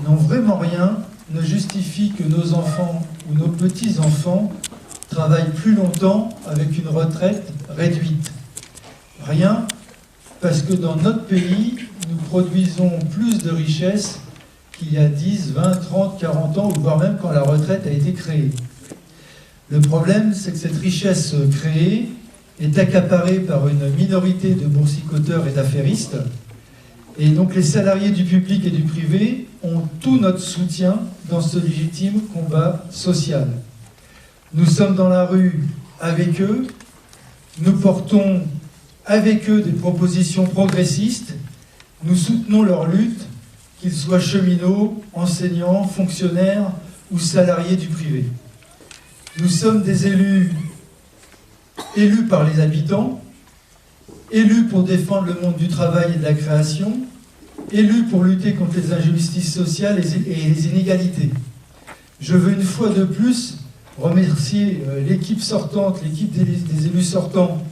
non, vraiment rien ne justifie que nos enfants ou nos petits-enfants travaillent plus longtemps avec une retraite réduite. Rien, parce que dans notre pays, nous produisons plus de richesses qu'il y a 10, 20, 30, 40 ans, ou voire même quand la retraite a été créée. Le problème, c'est que cette richesse créée est accaparée par une minorité de boursicoteurs et d'affairistes. Et donc les salariés du public et du privé ont tout notre soutien dans ce légitime combat social. Nous sommes dans la rue avec eux, nous portons avec eux des propositions progressistes, nous soutenons leur lutte, qu'ils soient cheminots, enseignants, fonctionnaires ou salariés du privé. Nous sommes des élus par les habitants, élus pour défendre le monde du travail et de la création, élus pour lutter contre les injustices sociales et les inégalités. Je veux une fois de plus remercier l'équipe sortante, l'équipe des élus sortants,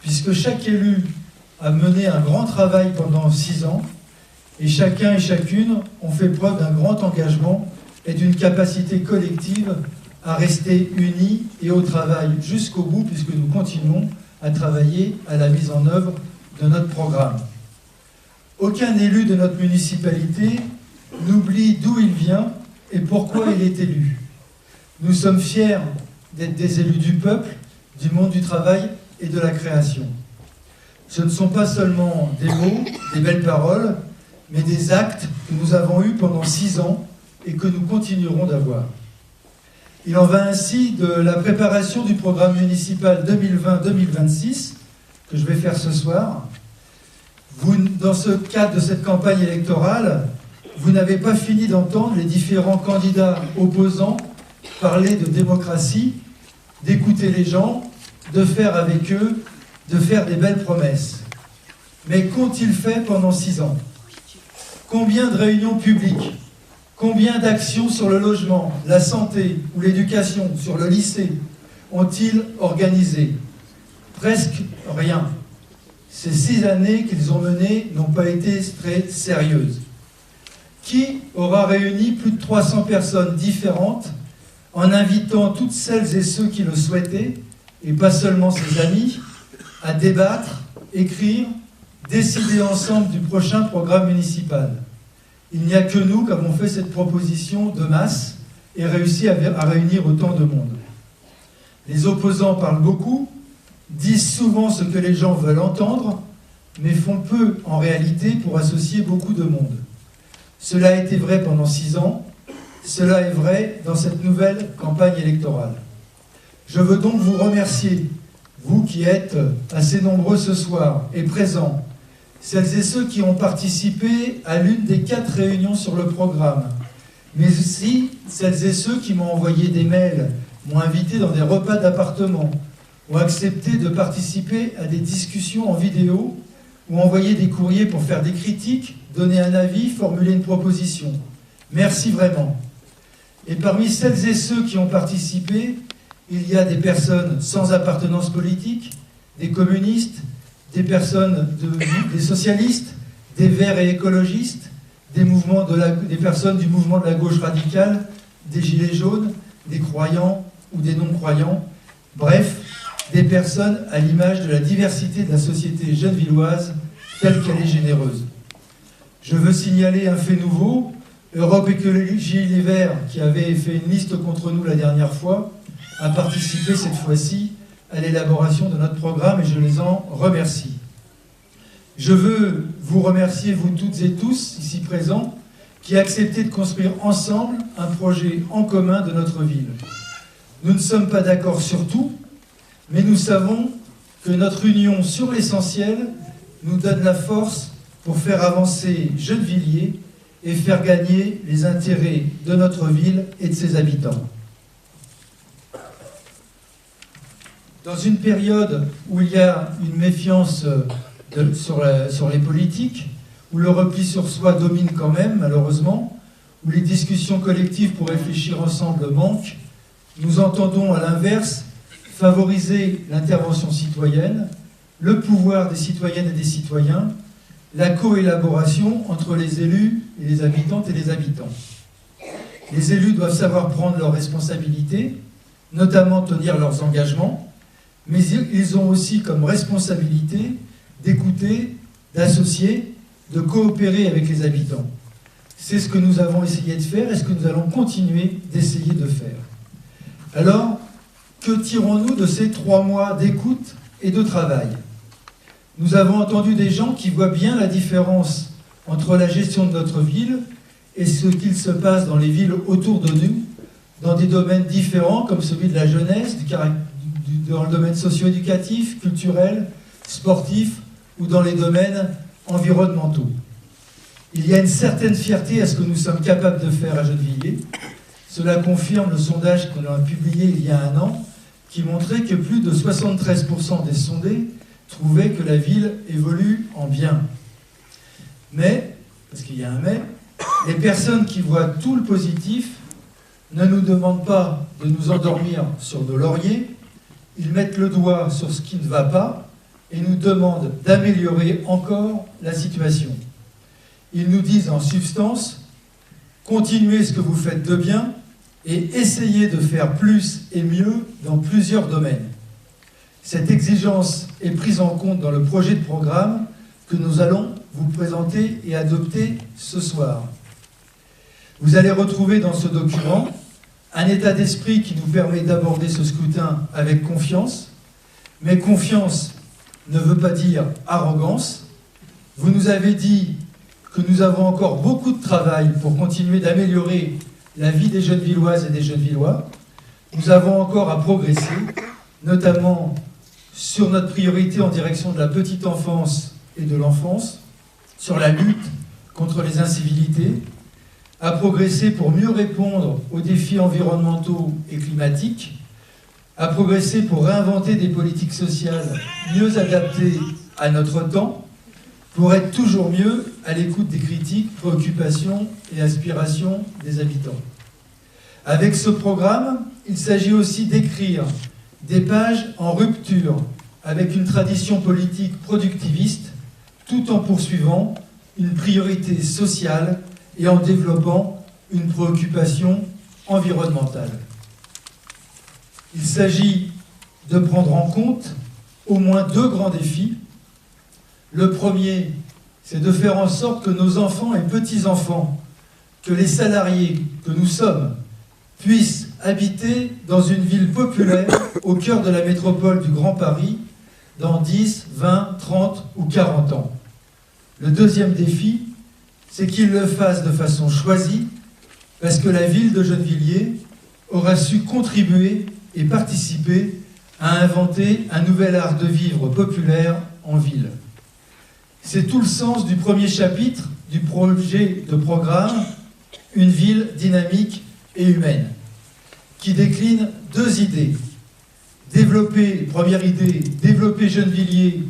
puisque chaque élu a mené un grand travail pendant 6 ans, et chacun et chacune ont fait preuve d'un grand engagement et d'une capacité collective à rester unis et au travail jusqu'au bout, puisque nous continuons à travailler à la mise en œuvre de notre programme. Aucun élu de notre municipalité n'oublie d'où il vient et pourquoi il est élu. Nous sommes fiers d'être des élus du peuple, du monde du travail et de la création. Ce ne sont pas seulement des mots, des belles paroles, mais des actes que nous avons eus pendant 6 ans et que nous continuerons d'avoir. Il en va ainsi de la préparation du programme municipal 2020-2026 que je vais faire ce soir. Dans ce cadre de cette campagne électorale, vous n'avez pas fini d'entendre les différents candidats opposants parler de démocratie, d'écouter les gens, de faire avec eux, de faire des belles promesses. Mais qu'ont-ils fait pendant 6 ans? Combien de réunions publiques? Combien d'actions sur le logement, la santé ou l'éducation, sur le lycée, ont-ils organisé? Presque rien. Ces 6 années qu'ils ont menées n'ont pas été très sérieuses. Qui aura réuni plus de 300 personnes différentes en invitant toutes celles et ceux qui le souhaitaient, et pas seulement ses amis, à débattre, écrire, décider ensemble du prochain programme municipal? Il n'y a que nous qui avons fait cette proposition de masse et réussi à réunir autant de monde. Les opposants parlent beaucoup, disent souvent ce que les gens veulent entendre, mais font peu en réalité pour associer beaucoup de monde. Cela a été vrai pendant 6 ans, cela est vrai dans cette nouvelle campagne électorale. Je veux donc vous remercier, vous qui êtes assez nombreux ce soir et présents, celles et ceux qui ont participé à l'une des 4 réunions sur le programme, mais aussi celles et ceux qui m'ont envoyé des mails, m'ont invité dans des repas d'appartement, ont accepté de participer à des discussions en vidéo, ou envoyé des courriers pour faire des critiques, donner un avis, formuler une proposition. Merci vraiment. Et parmi celles et ceux qui ont participé, il y a des personnes sans appartenance politique, des communistes, des personnes des socialistes, des verts et écologistes, des personnes du mouvement de la gauche radicale, des gilets jaunes, des croyants ou des non-croyants, bref, des personnes à l'image de la diversité de la société gennevilloise telle qu'elle est généreuse. Je veux signaler un fait nouveau. Europe Écologie Les Verts, qui avait fait une liste contre nous la dernière fois, a participé cette fois-ci à l'élaboration de notre programme et je les en remercie. Je veux vous remercier, vous toutes et tous, ici présents, qui acceptez de construire ensemble un projet en commun de notre ville. Nous ne sommes pas d'accord sur tout, mais nous savons que notre union sur l'essentiel nous donne la force pour faire avancer Gennevilliers et faire gagner les intérêts de notre ville et de ses habitants. Dans une période où il y a une méfiance sur les politiques, où le repli sur soi domine quand même, malheureusement, où les discussions collectives pour réfléchir ensemble manquent, nous entendons à l'inverse favoriser l'intervention citoyenne, le pouvoir des citoyennes et des citoyens, la coélaboration entre les élus et les habitantes et les habitants. Les élus doivent savoir prendre leurs responsabilités, notamment tenir leurs engagements, mais ils ont aussi comme responsabilité d'écouter, d'associer, de coopérer avec les habitants. C'est ce que nous avons essayé de faire et ce que nous allons continuer d'essayer de faire. Alors, que tirons-nous de ces 3 mois d'écoute et de travail? Nous avons entendu des gens qui voient bien la différence entre la gestion de notre ville et ce qu'il se passe dans les villes autour de nous, dans des domaines différents comme celui de la jeunesse, dans le domaine socio-éducatif, culturel, sportif ou dans les domaines environnementaux. Il y a une certaine fierté à ce que nous sommes capables de faire à Gennevilliers. Cela confirme le sondage qu'on a publié il y a 1 an, qui montrait que plus de 73% des sondés trouvaient que la ville évolue en bien. Mais, parce qu'il y a un mais, les personnes qui voient tout le positif ne nous demandent pas de nous endormir sur nos lauriers, ils mettent le doigt sur ce qui ne va pas et nous demandent d'améliorer encore la situation. Ils nous disent en substance, continuez ce que vous faites de bien et essayez de faire plus et mieux dans plusieurs domaines. Cette exigence est prise en compte dans le projet de programme que nous allons vous présenter et adopter ce soir. Vous allez retrouver dans ce document un état d'esprit qui nous permet d'aborder ce scrutin avec confiance, mais confiance ne veut pas dire arrogance. Vous nous avez dit que nous avons encore beaucoup de travail pour continuer d'améliorer la vie des Gennevilloises et des Gennevillois. Nous avons encore à progresser, notamment sur notre priorité en direction de la petite enfance et de l'enfance, sur la lutte contre les incivilités, à progresser pour mieux répondre aux défis environnementaux et climatiques, à progresser pour réinventer des politiques sociales mieux adaptées à notre temps, pour être toujours mieux à l'écoute des critiques, préoccupations et aspirations des habitants. Avec ce programme, il s'agit aussi d'écrire des pages en rupture avec une tradition politique productiviste, tout en poursuivant une priorité sociale et en développant une préoccupation environnementale. Il s'agit de prendre en compte au moins 2 grands défis. Le premier, c'est de faire en sorte que nos enfants et petits-enfants, que les salariés que nous sommes, puissent habiter dans une ville populaire au cœur de la métropole du Grand Paris dans 10, 20, 30 ou 40 ans. Le deuxième défi, c'est qu'ils le fassent de façon choisie, parce que la ville de Gennevilliers aura su contribuer et participer à inventer un nouvel art de vivre populaire en ville. C'est tout le sens du premier chapitre du projet de programme « Une ville dynamique et humaine », qui décline 2 idées. Première idée, développer Gennevilliers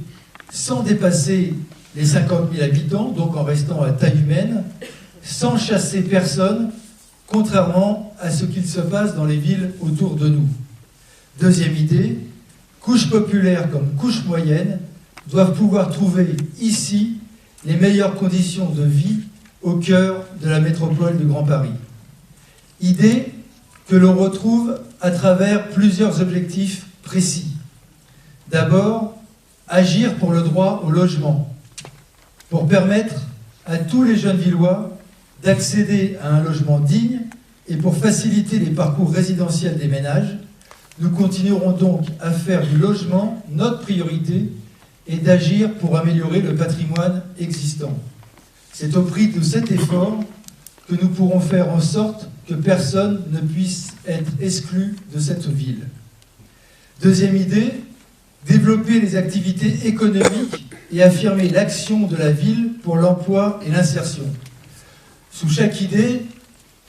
sans dépasser les 50 000 habitants, donc en restant à taille humaine, sans chasser personne, contrairement à ce qu'il se passe dans les villes autour de nous. Deuxième idée, couche populaire comme couche moyenne doivent pouvoir trouver ici les meilleures conditions de vie au cœur de la métropole du Grand Paris. Idée que l'on retrouve à travers plusieurs objectifs précis. D'abord, agir pour le droit au logement, pour permettre à tous les Gennevillois d'accéder à un logement digne et pour faciliter les parcours résidentiels des ménages. Nous continuerons donc à faire du logement notre priorité et d'agir pour améliorer le patrimoine existant. C'est au prix de cet effort que nous pourrons faire en sorte que personne ne puisse être exclu de cette ville. Deuxième idée, développer les activités économiques et affirmer l'action de la ville pour l'emploi et l'insertion. Sous chaque idée,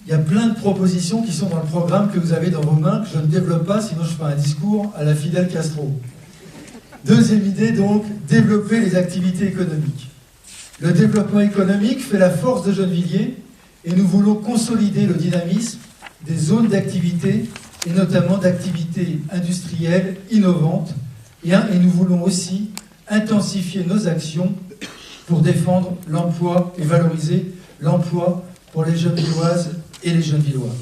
il y a plein de propositions qui sont dans le programme que vous avez dans vos mains, que je ne développe pas, sinon je ferai un discours à la Fidel Castro. Deuxième idée, donc, développer les activités économiques. Le développement économique fait la force de Gennevilliers et nous voulons consolider le dynamisme des zones d'activité et notamment d'activités industrielles innovantes et nous voulons aussi intensifier nos actions pour défendre l'emploi et valoriser l'emploi pour les jeunes villoises et les jeunes villois.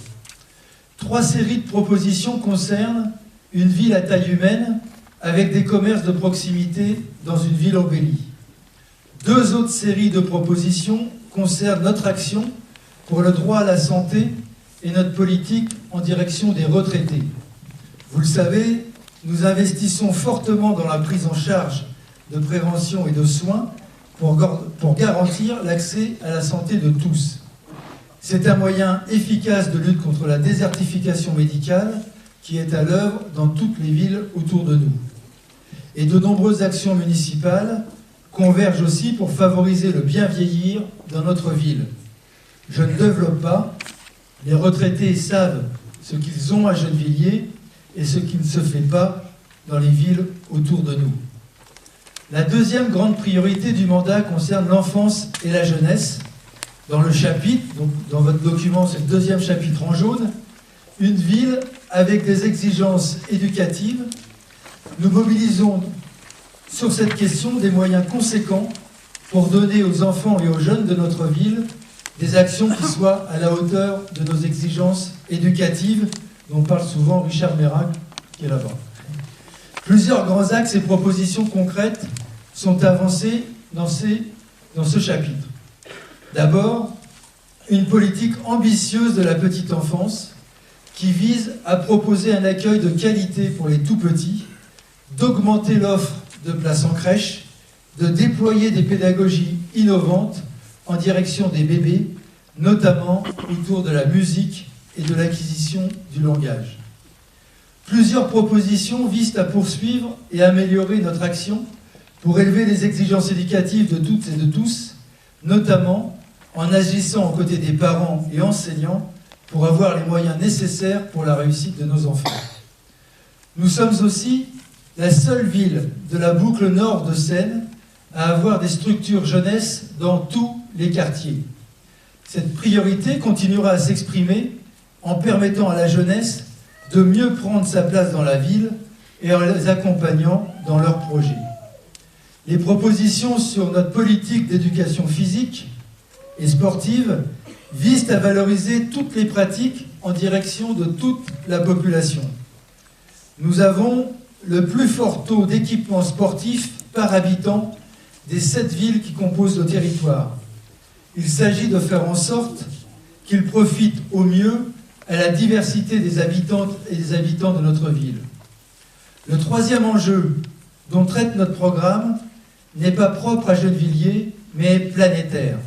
3 séries de propositions concernent une ville à taille humaine avec des commerces de proximité dans une ville embellie. 2 autres séries de propositions concernent notre action pour le droit à la santé et notre politique en direction des retraités. Vous le savez, nous investissons fortement dans la prise en charge de prévention et de soins pour garantir l'accès à la santé de tous. C'est un moyen efficace de lutte contre la désertification médicale qui est à l'œuvre dans toutes les villes autour de nous. Et de nombreuses actions municipales convergent aussi pour favoriser le bien vieillir dans notre ville. Je ne développe pas, les retraités savent ce qu'ils ont à Gennevilliers et ce qui ne se fait pas dans les villes autour de nous. La deuxième grande priorité du mandat concerne l'enfance et la jeunesse. Dans le chapitre, donc dans votre document, c'est le 2e chapitre en jaune, une ville avec des exigences éducatives. Nous mobilisons sur cette question des moyens conséquents pour donner aux enfants et aux jeunes de notre ville des actions qui soient à la hauteur de nos exigences éducatives, dont parle souvent Richard Mérac, qui est là-bas. Plusieurs grands axes et propositions concrètes sont avancés dans ce chapitre. D'abord, une politique ambitieuse de la petite enfance qui vise à proposer un accueil de qualité pour les tout-petits, d'augmenter l'offre de places en crèche, de déployer des pédagogies innovantes en direction des bébés, notamment autour de la musique et de l'acquisition du langage. Plusieurs propositions visent à poursuivre et améliorer notre action pour élever les exigences éducatives de toutes et de tous, notamment en agissant aux côtés des parents et enseignants pour avoir les moyens nécessaires pour la réussite de nos enfants. Nous sommes aussi la seule ville de la boucle nord de Seine à avoir des structures jeunesse dans tous les quartiers. Cette priorité continuera à s'exprimer en permettant à la jeunesse de mieux prendre sa place dans la ville et en les accompagnant dans leurs projets. Les propositions sur notre politique d'éducation physique et sportive visent à valoriser toutes les pratiques en direction de toute la population. Nous avons le plus fort taux d'équipement sportif par habitant des 7 villes qui composent le territoire. Il s'agit de faire en sorte qu'ils profitent au mieux à la diversité des habitantes et des habitants de notre ville. Le 3e enjeu dont traite notre programme n'est pas propre à Gennevilliers, mais planétaire.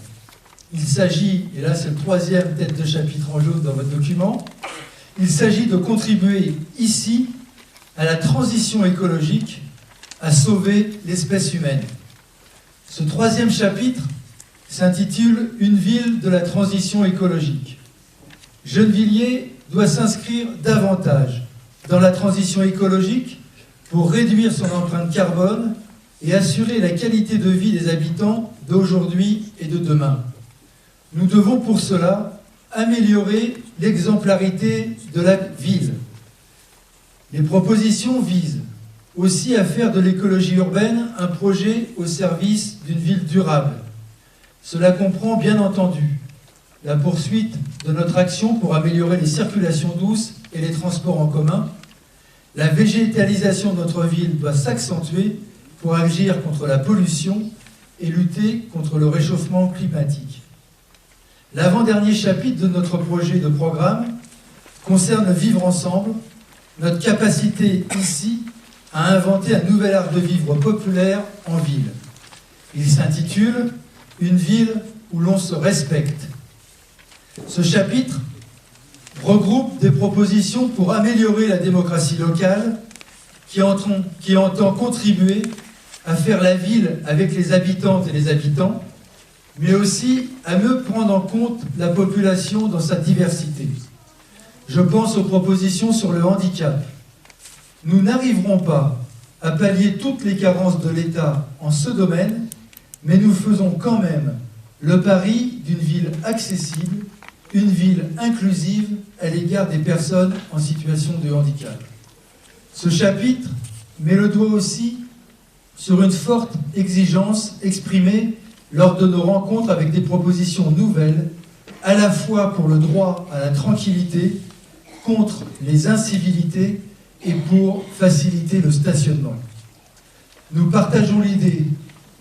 Il s'agit, et là c'est le 3e tête de chapitre en jaune dans votre document, il s'agit de contribuer ici à la transition écologique, à sauver l'espèce humaine. Ce 3e chapitre s'intitule « Une ville de la transition écologique ». Gennevilliers doit s'inscrire davantage dans la transition écologique pour réduire son empreinte carbone et assurer la qualité de vie des habitants d'aujourd'hui et de demain. Nous devons pour cela améliorer l'exemplarité de la ville. Les propositions visent aussi à faire de l'écologie urbaine un projet au service d'une ville durable. Cela comprend bien entendu la poursuite de notre action pour améliorer les circulations douces et les transports en commun. La végétalisation de notre ville doit s'accentuer pour agir contre la pollution et lutter contre le réchauffement climatique. L'avant-dernier chapitre de notre projet de programme concerne le vivre ensemble, notre capacité ici à inventer un nouvel art de vivre populaire en ville. Il s'intitule « Une ville où l'on se respecte ». Ce chapitre regroupe des propositions pour améliorer la démocratie locale qui entend contribuer à faire la ville avec les habitantes et les habitants, mais aussi à mieux prendre en compte la population dans sa diversité. Je pense aux propositions sur le handicap. Nous n'arriverons pas à pallier toutes les carences de l'État en ce domaine, mais nous faisons quand même le pari d'une ville accessible, une ville inclusive à l'égard des personnes en situation de handicap. Ce chapitre met le doigt aussi sur une forte exigence exprimée lors de nos rencontres avec des propositions nouvelles, à la fois pour le droit à la tranquillité, contre les incivilités et pour faciliter le stationnement. Nous partageons l'idée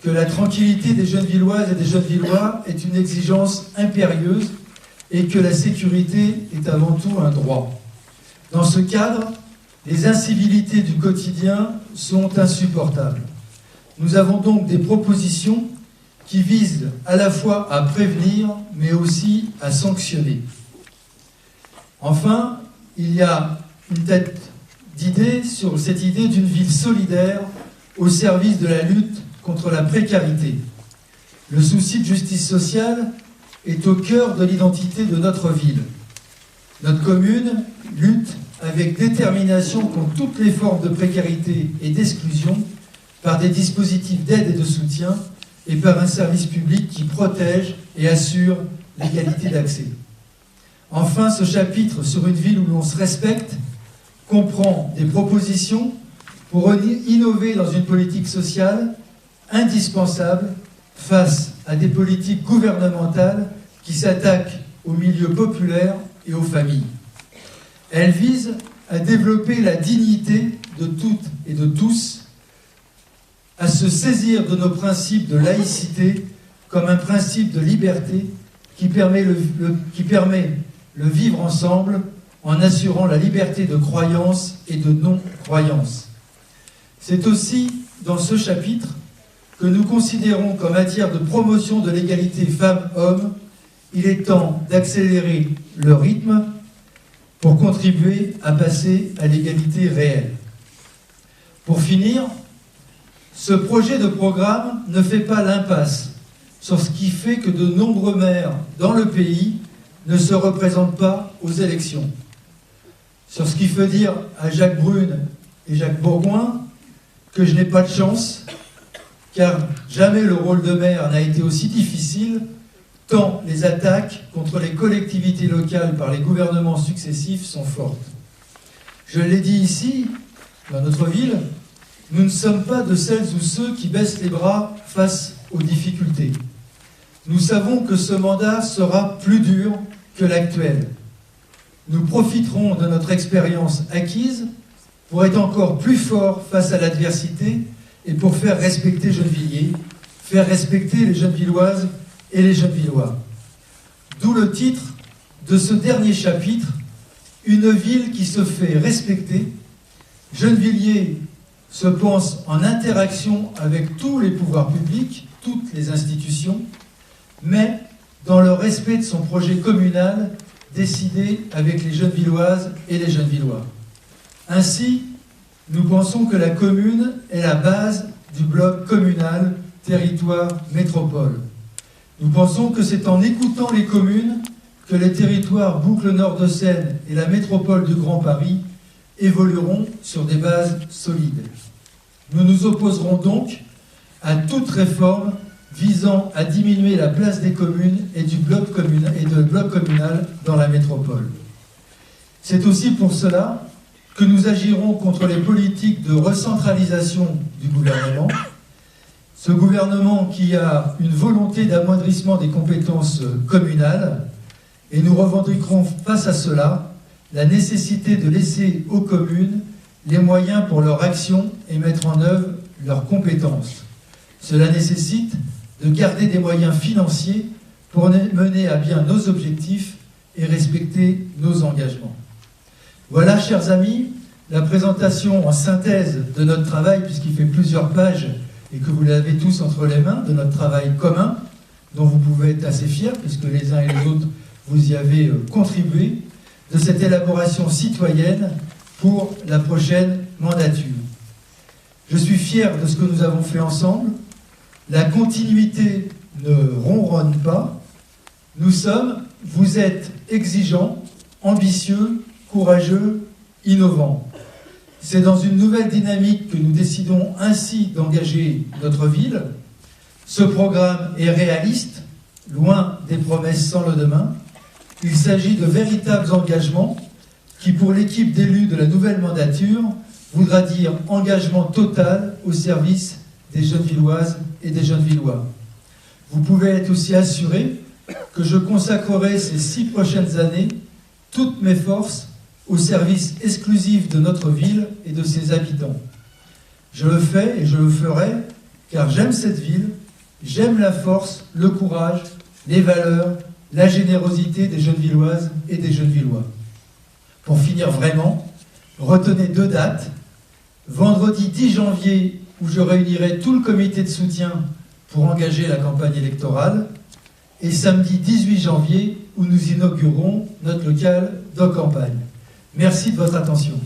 que la tranquillité des Gennevilloises et des Gennevillois est une exigence impérieuse et que la sécurité est avant tout un droit. Dans ce cadre, les incivilités du quotidien sont insupportables. Nous avons donc des propositions qui visent à la fois à prévenir, mais aussi à sanctionner. Enfin, il y a une tête d'idée sur cette idée d'une ville solidaire au service de la lutte contre la précarité. Le souci de justice sociale est au cœur de l'identité de notre ville. Notre commune lutte avec détermination contre toutes les formes de précarité et d'exclusion par des dispositifs d'aide et de soutien et par un service public qui protège et assure l'égalité d'accès. Enfin, ce chapitre sur une ville où l'on se respecte comprend des propositions pour innover dans une politique sociale indispensable face à des politiques gouvernementales qui s'attaquent aux milieux populaires et aux familles. Elle vise à développer la dignité de toutes et de tous, à se saisir de nos principes de laïcité comme un principe de liberté qui permet le vivre ensemble en assurant la liberté de croyance et de non-croyance. C'est aussi dans ce chapitre que nous considérons qu'en matière de promotion de l'égalité femmes-hommes, il est temps d'accélérer le rythme pour contribuer à passer à l'égalité réelle. Pour finir, ce projet de programme ne fait pas l'impasse sur ce qui fait que de nombreux maires dans le pays ne se représentent pas aux élections. Sur ce qui fait dire à Jacques Brune et Jacques Bourgoin que je n'ai pas de chance, car jamais le rôle de maire n'a été aussi difficile, tant les attaques contre les collectivités locales par les gouvernements successifs sont fortes. Je l'ai dit ici, dans notre ville, nous ne sommes pas de celles ou ceux qui baissent les bras face aux difficultés. Nous savons que ce mandat sera plus dur que l'actuel. Nous profiterons de notre expérience acquise pour être encore plus forts face à l'adversité et pour faire respecter Gennevilliers, faire respecter les Gennevilloises et les Gennevillois. D'où le titre de ce dernier chapitre, une ville qui se fait respecter. Gennevilliers se pense en interaction avec tous les pouvoirs publics, toutes les institutions, mais dans le respect de son projet communal décidé avec les Gennevilloises et les Gennevillois. Ainsi, nous pensons que la commune est la base du bloc communal territoire-métropole. Nous pensons que c'est en écoutant les communes que les territoires Boucle Nord de Seine et la métropole du Grand Paris évolueront sur des bases solides. Nous nous opposerons donc à toute réforme visant à diminuer la place des communes et du bloc communal dans la métropole. C'est aussi pour cela que nous agirons contre les politiques de recentralisation du gouvernement. Ce gouvernement qui a une volonté d'amoindrissement des compétences communales, et nous revendiquerons face à cela la nécessité de laisser aux communes les moyens pour leur action et mettre en œuvre leurs compétences. Cela nécessite de garder des moyens financiers pour mener à bien nos objectifs et respecter nos engagements. Voilà, chers amis, la présentation en synthèse de notre travail, puisqu'il fait plusieurs pages et que vous l'avez tous entre les mains, de notre travail commun, dont vous pouvez être assez fiers, puisque les uns et les autres, vous y avez contribué, de cette élaboration citoyenne pour la prochaine mandature. Je suis fier de ce que nous avons fait ensemble. La continuité ne ronronne pas. Vous êtes exigeants, ambitieux, courageux, innovants. C'est dans une nouvelle dynamique que nous décidons ainsi d'engager notre ville. Ce programme est réaliste, loin des promesses sans le demain. Il s'agit de véritables engagements qui, pour l'équipe d'élus de la nouvelle mandature, voudra dire engagement total au service des Gennevilloises et des Gennevillois. Vous pouvez être aussi assuré que je consacrerai ces 6 prochaines années toutes mes forces au service exclusif de notre ville et de ses habitants. Je le fais et je le ferai car j'aime cette ville, j'aime la force, le courage, les valeurs, la générosité des Gennevilloises et des Gennevillois. Pour finir vraiment, retenez 2 dates. Vendredi 10 janvier, où je réunirai tout le comité de soutien pour engager la campagne électorale, et samedi 18 janvier, où nous inaugurerons notre local de campagne. Merci de votre attention.